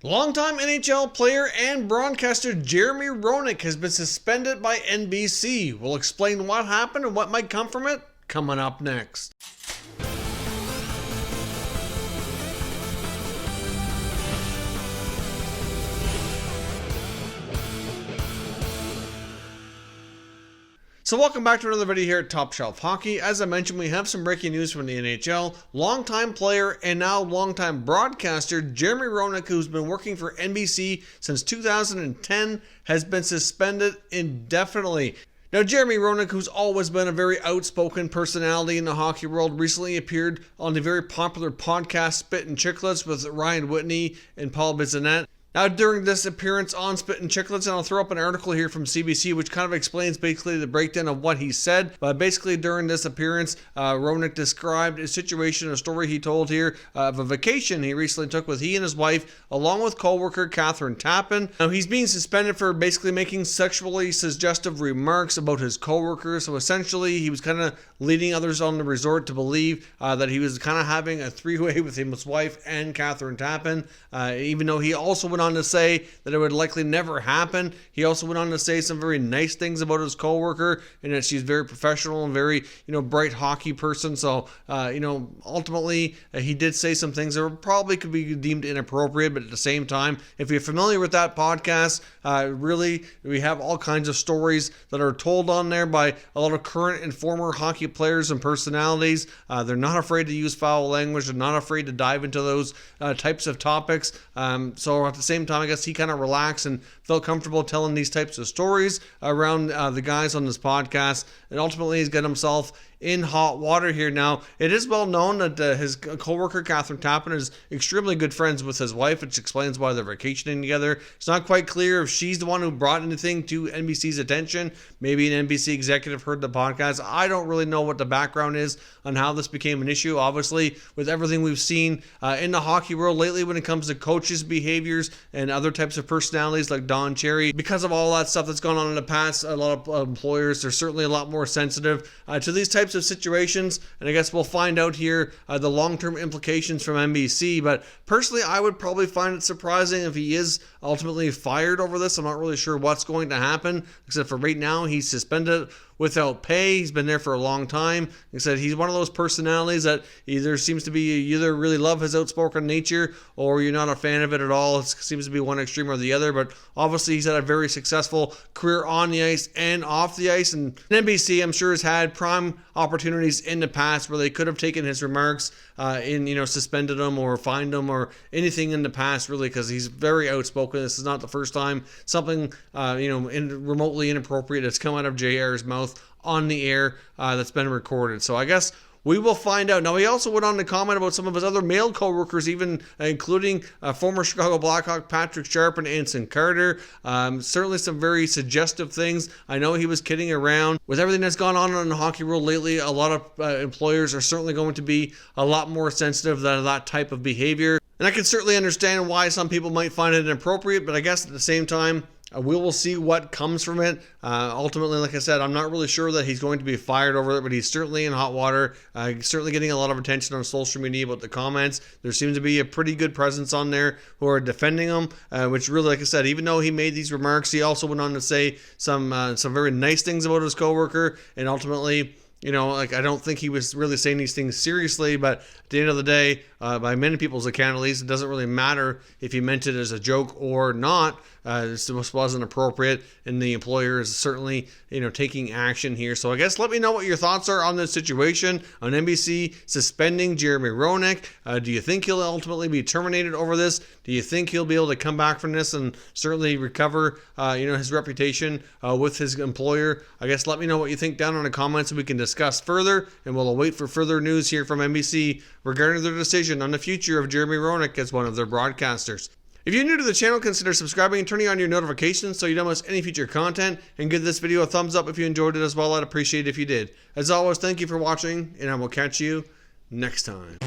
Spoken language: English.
Longtime NHL player and broadcaster Jeremy Roenick has been suspended by NBC. We'll explain what happened and what might come from it coming up next. So welcome back to another video here at Top Shelf Hockey. As I mentioned, we have some breaking news from the NHL. Longtime player and now longtime broadcaster Jeremy Roenick, who's been working for NBC since 2010, has been suspended indefinitely. Now, Jeremy Roenick, who's always been a very outspoken personality in the hockey world, recently appeared on the very popular podcast Spittin Chiclets with Ryan Whitney and Paul Bissonnette. Now, during this appearance on Spittin Chiclets, and I'll throw up an article here from CBC, which kind of explains basically the breakdown of what he said. But basically, during this appearance, Roenick described a situation, a story he told here of a vacation he recently took with he and his wife, along with co-worker Catherine Tappan. Now, he's being suspended for basically making sexually suggestive remarks about his co-worker. So essentially, he was kind of leading others on the resort to believe that he was kind of having a three-way with his wife and Catherine Tappan, even though he also went on to say that it would likely never happen. He also went on to say some very nice things about his co-worker and that she's very professional and very, bright hockey person. So, ultimately he did say some things that probably could be deemed inappropriate, but at the same time, if you're familiar with that podcast, really, we have all kinds of stories that are told on there by a lot of current and former hockey players and personalities. They're not afraid to use foul language. They're not afraid to dive into those types of topics. So at the same time, I guess he kind of relaxed and felt comfortable telling these types of stories around the guys on this podcast, and ultimately he's got himself in hot water here. Now, it is well known that his co-worker Catherine Tappan is extremely good friends with his wife, which explains why they're vacationing together. It's not quite clear if she's the one who brought anything to NBC's attention. Maybe an NBC executive heard the podcast. I don't really know what the background is on how this became an issue. Obviously, with everything we've seen in the hockey world lately when it comes to coaches' behaviors and other types of personalities like Don Cherry, because of all that stuff that's gone on in the past, a lot of employers are certainly a lot more sensitive to these types of situations, and I guess we'll find out here the long-term implications from NBC. But personally, I would probably find it surprising if he is ultimately fired over this. I'm not really sure what's going to happen, except for right now he's suspended without pay. He's been there for a long time. Like I said, he's one of those personalities that either seems to be, you either really love his outspoken nature or you're not a fan of it at all. It seems to be one extreme or the other, but obviously he's had a very successful career on the ice and off the ice, and NBC, I'm sure, has had prime opportunities in the past where they could have taken his remarks suspended him or fined him or anything in the past, really, because he's very outspoken. This is not the first time something remotely inappropriate has come out of JR's mouth on the air that's been recorded. So I guess we will find out. Now, he also went on to comment about some of his other male co-workers, even including former Chicago Blackhawk Patrick Sharp and Anson Carter. Certainly some very suggestive things. I know he was kidding around. With everything that's gone on in the hockey world lately, a lot of employers are certainly going to be a lot more sensitive to that type of behavior. And I can certainly understand why some people might find it inappropriate, but I guess at the same time, we will see what comes from it. Ultimately, like I said, I'm not really sure that he's going to be fired over it, but he's certainly in hot water. Certainly getting a lot of attention on social media about the comments. There seems to be a pretty good presence on there who are defending him, which really, like I said, even though he made these remarks, he also went on to say some very nice things about his coworker, and ultimately, I don't think he was really saying these things seriously, but at the end of the day, by many people's account at least, it doesn't really matter if he meant it as a joke or not. This wasn't appropriate, and the employer is certainly, taking action here. So I guess let me know what your thoughts are on this situation, on NBC suspending Jeremy Roenick. Do you think he'll ultimately be terminated over this? Do you think he'll be able to come back from this and certainly recover, his reputation with his employer? I guess let me know what you think down in the comments, and we can discuss further, and we'll await for further news here from NBC regarding their decision on the future of Jeremy Roenick as one of their broadcasters. If you're new to the channel, consider subscribing and turning on your notifications so you don't miss any future content, and give this video a thumbs up if you enjoyed it as well. I'd appreciate it if you did. As always, thank you for watching, and I will catch you next time.